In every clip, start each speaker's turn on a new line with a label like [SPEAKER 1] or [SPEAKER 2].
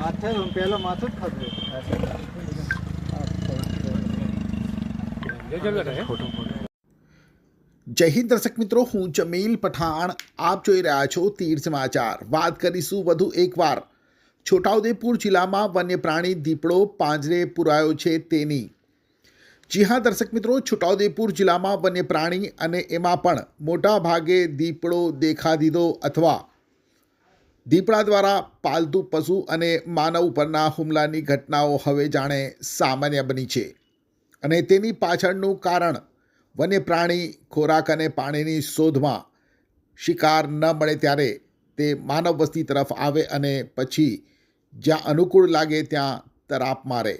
[SPEAKER 1] માથે પહેલા માથું જ ખાધું.
[SPEAKER 2] જય હિન્દ દર્શક મિત્રો, હું જમીલ પઠાણ, આપ જોઈ રહ્યા છો તીર સમાચાર. વાત કરીશું વધુ એકવાર છોટાઉદેપુર જિલ્લામાં વન્ય પ્રાણી દીપડો પાંજરે પુરાયો છે તેની. જી હા દર્શક મિત્રો, છોટાઉદેપુર જિલ્લામાં વન્ય પ્રાણી અને એમાં પણ મોટા ભાગે દીપડો દેખા દીધો અથવા દીપડા દ્વારા પાલતુ પશુ અને માનવ ઉપરના હુમલાની ઘટનાઓ હવે જાણે સામાન્ય બની છે. અને તેની પાછળનું કારણ વન્ય પ્રાણી ખોરાક અને પાણીની શોધમાં શિકાર ન મળે ત્યારે તે માનવ વસ્તી તરફ આવે અને પછી જ્યાં અનુકૂળ લાગે ત્યાં તરાપ મારે.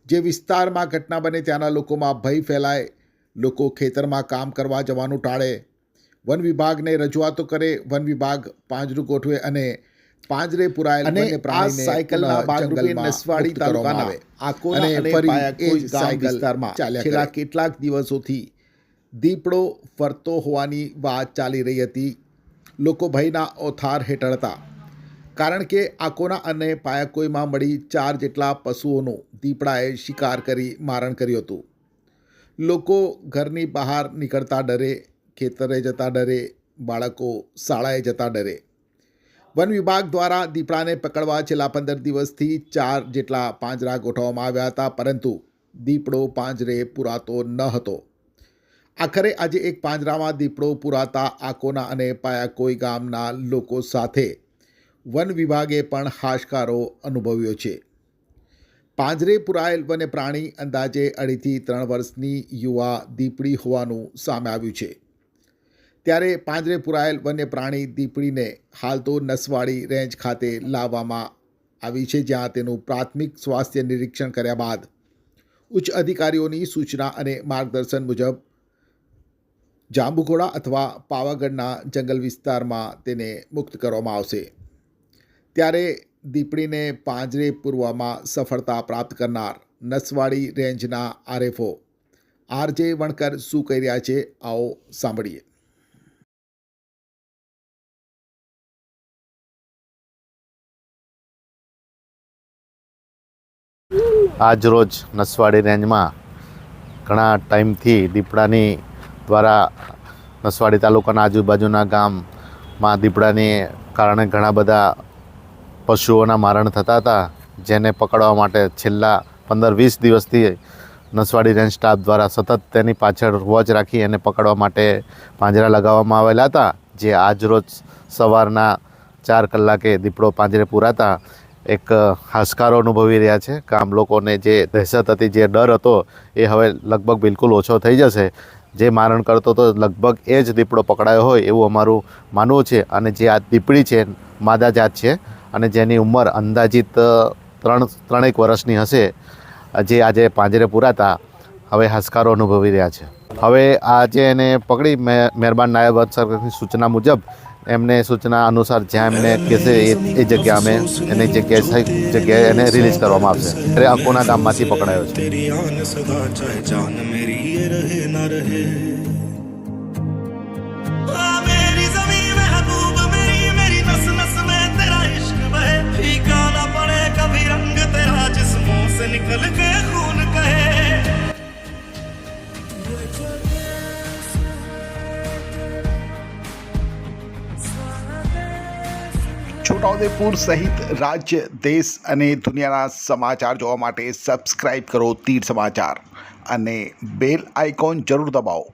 [SPEAKER 2] જે વિસ્તારમાં ઘટના બને ત્યાંના લોકોમાં ભય ફેલાય, લોકો ખેતરમાં કામ કરવા જવાનું ટાળે, વન વિભાગને રજૂઆતો કરે, વન વિભાગ પાંજરું ગોઠવે અને પાંજરે પુરાયેલ વન્ય પ્રાણીને સાયકલના ભાગરૂપે નસવાડી તાલુકાના આકોના અને ફરી એ સાયકલ વિસ્તારમાં છેલ્લા કેટલાક દિવસોથી દીપડો ફરતો હોવાની વાત ચાલી રહી હતી. લોકો ભયના ઓથાર હેઠળ હતા, કારણ કે આકોના અને પાયાકોઈમાં મળી 4 જેટલા પશુઓનું દીપડાએ શિકાર કરી મારણ કર્યું હતું. લોકો ઘરની બહાર નીકળતા ડરે, ખેતરે જતા ડરે, બાળકો શાળાએ જતા ડરે. વન વિભાગ દ્વારા દીપડાને પકડવા છેલ્લા 15 દિવસથી 4 જેટલા પાંજરા ગોઠવવામાં આવ્યા હતા, પરંતુ દીપડો પાંજરે પુરાતો ન હતો. આખરે આજે એક પાંજરામાં દીપડો પુરાતા આકોના અને પાયાકોઈ ગામના લોકો સાથે વન વિભાગે પણ હાશકારો અનુભવ્યો છે. પાંજરે પુરાયેલ વન્ય પ્રાણી અંદાજે 2.5 થી 3 વર્ષની યુવા દીપડી હોવાનું સામે આવ્યું છે. ત્યારે પાંજરે પુરાયેલ વન્ય પ્રાણી દીપડીને હાલ તો નસવાડી રેન્જ ખાતે લાવવામાં આવી છે, જ્યાં તેનું પ્રાથમિક સ્વાસ્થ્ય નિરીક્ષણ કર્યા બાદ ઉચ્ચ અધિકારીઓની સૂચના અને માર્ગદર્શન મુજબ જાંબુઘોડા અથવા પાવાગઢના જંગલ વિસ્તારમાં તેને મુક્ત કરવામાં આવશે. ત્યારે દીપડીને પાંજરે પૂરવામાં સફળતા પ્રાપ્ત કરનાર નસવાડી રેન્જના આરએફઓ આરજે વણકર શું કહી રહ્યા છે, આવો સાંભળીએ.
[SPEAKER 3] આજ રોજ નસવાડી રેન્જમાં ઘણા ટાઈમથી દીપડાની દ્વારા નસવાડી તાલુકાના આજુબાજુના ગામમાં દીપડાને કારણે ઘણા બધા પશુઓના મારણ થતા હતા, જેને પકડવા માટે છેલ્લા 15-20 દિવસથી નસવાડી રેન્જ સ્ટાફ દ્વારા સતત તેની પાછળ વોચ રાખી અને પકડવા માટે પાંજરા લગાવવામાં આવેલા હતા. જે આજ રોજ સવારના 4 કલાકે દીપડો પાંજરે પૂરાતા એક હાશકારો અનુભવી રહ્યા છે. ગામ લોકોને જે દહેશત હતી, જે ડર હતો, એ હવે લગભગ બિલકુલ ઓછો થઈ જશે. જે મારણ કરતો તો લગભગ એ જ દીપડો પકડાયો હોય એવું અમારું માનવું છે. અને જે આ દીપડી છે માદા જાત છે અને જેની ઉંમર અંદાજિત 3 વર્ષની હશે, જે આજે પાંજરે પૂરાતા હવે હાશકારો અનુભવી રહ્યા છે. હવે આજે એને પકડી મહેરબાન નાયબ સરકારની સૂચના મુજબ એમને સૂચના અનુસાર જ્યાં એમને કહેશે એ જગ્યા અમે એની જગ્યાએ એને રિલીઝ કરવામાં આવશે. ત્યારે અકોના ગામમાંથી પકડાયો છે.
[SPEAKER 2] છોટાઉદેપુર સહિત રાજ્ય, દેશ અને દુનિયાના સમાચાર જોવા માટે સબસ્ક્રાઇબ કરો તીર સમાચાર અને બેલ આઇકોન જરૂર દબાવો.